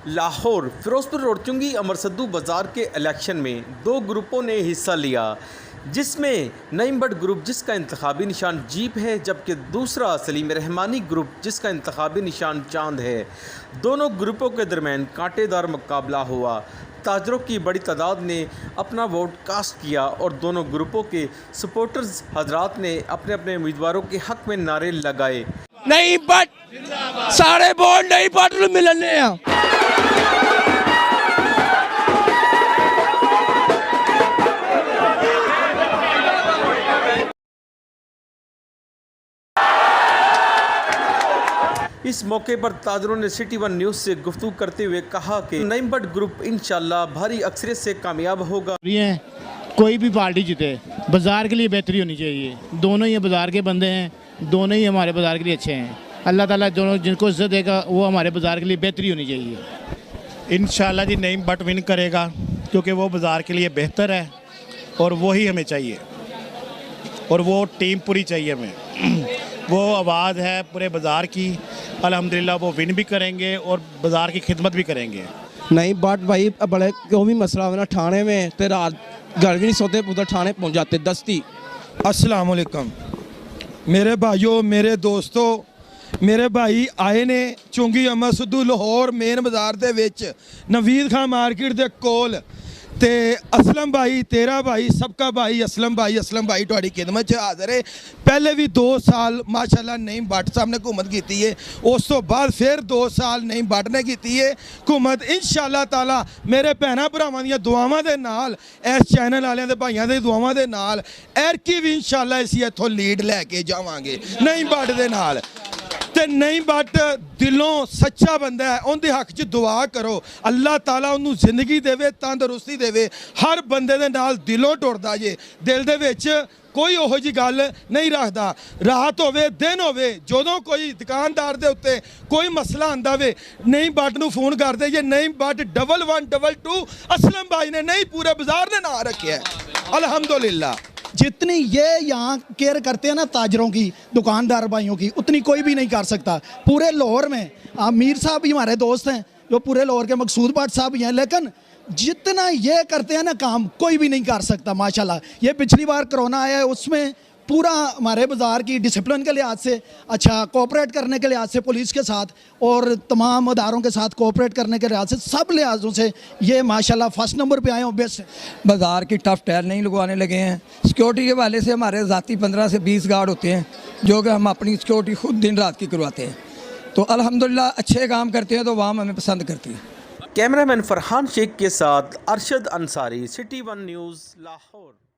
Lahore Firozpur road चुंगी अमर सद्दू बाज़ार के इलेक्शन में दो ग्रुपों ने हिस्सा लिया, जिसमें नईम भट्ट ग्रुप जिसका इंतखाबी निशान जीप है, जबकि दूसरा सलीम रहमानी ग्रुप जिसका इंतखाबी निशान चांद है। दोनों ग्रुपों के दरमियान कांटेदार मुकाबला हुआ। ताजरों की बड़ी तादाद ने अपना वोट कास्ट किया और दोनों ग्रुपों के सपोर्टर्स हजरात ने अपने अपने उम्मीदवारों के हक में नारे लगाए। नहीं भट्ट सारे वोट नहीं भट्ट नूं मिलने आ। इस मौके पर ताजरों ने सिटी वन न्यूज़ से गुफ्तगू करते हुए कहा कि नईम भट्ट ग्रुप इंशाल्लाह भारी अक्सरियत से कामयाब होगा। कोई भी पार्टी जीते, बाज़ार के लिए बेहतरी होनी चाहिए। दोनों ही बाज़ार के बंदे हैं, दोनों ही हमारे बाज़ार के लिए अच्छे हैं। अल्लाह ताला दोनों जिनको इज्जत देगा वो हमारे बाज़ार के लिए बेहतरी होनी चाहिए। इंशाल्लाह जी नईम भट्ट विन करेगा, क्योंकि वो बाज़ार के लिए बेहतर है और वो ही हमें चाहिए और वो टीम पूरी चाहिए हमें। वो आवाज़ है पूरे बाज़ार की। अल्हम्दुलिल्लाह वो विन भी करेंगे और बाज़ार की खिदमत भी करेंगे। नईम भट्ट भाई बड़े क्यों भी मसला हो ना थाने में, तो रात घर भी नहीं सोते, उधर थाने पहुंच जाते दस्ती। अस्सलाम वालेकुम मेरे भाइयों, मेरे दोस्तों, मेरे भाई आए ने चुंगी अमर सद्दू लाहौर मेन बाज़ार दे विच नवीद खान मार्केट दे कोल ते असलम भाई, तेरा भाई, सबका भाई असलम भाई तुहाडी खिदमत च हाज़र है। पहले भी 2 साल माशाल्लाह नईम भट्ट साहब ने हुकूमत की है, उस तो बाद फिर 2 साल नईम भट्ट ने की है हुकूमत। इंशाअल्लाह ताला मेरे भैन भरावां दी दुआवां दे नाल, इस चैनल वालियां दे भाइयां दे दुआवां दे नाल एरकी भी इंशाअल्लाह असीं इत्थों लीड लैके जावांगे नईम भट्ट दे नाल। ते नईम भट्ट दिलों सच्चा बंदा है, उनके हक च दुआ करो, अल्लाह ताला उन्होंने जिंदगी देवे, तंदुरुस्ती देवे। हर बंदे दे नाल दिलों टुरदा जे, दिल दे विच कोई ओहो जी गल नहीं रखदा। रात होवे दिन होवे, जदों कोई दुकानदार दे उत्ते कोई मसला आंदा वे नईम भट्ट नूं फोन करदे जे नईम भट्ट 1112 असलम भाई ने नहीं पूरे बाजार ने नाम रखे है। अल्हम्दुलिल्लाह जितनी ये यहाँ केयर करते हैं ना ताजरों की, दुकानदार भाइयों की, उतनी कोई भी नहीं कर सकता। पूरे लाहौर में मीर साहब भी हमारे दोस्त हैं, जो पूरे लाहौर के मकसूद भट्ट साहब भी हैं, लेकिन जितना ये करते हैं ना काम कोई भी नहीं कर सकता माशाल्लाह। ये पिछली बार कोरोना आया है, उसमें पूरा हमारे बाज़ार की डिसिप्लिन के लिहाज से अच्छा, कोऑपरेट करने के लिहाज से पुलिस के साथ और तमाम अदारों के साथ कोऑपरेट करने के लिहाज से, सब लिहाजों से ये माशाल्लाह फर्स्ट नंबर पे आए हैं। बेस्ट बाज़ार की टफ टायर नहीं लगवाने लगे हैं। सिक्योरिटी के वाले से हमारे ज़ाती 15 से 20 गार्ड होते हैं, जो कि हम अपनी सिक्योरिटी खुद दिन रात की करवाते हैं। तो अल्हम्दुलिल्लाह अच्छे काम करते हैं तो वाम हमें पसंद करती है। कैमरामैन फरहान शेख के साथ Arshad Ansari, city one news Lahore.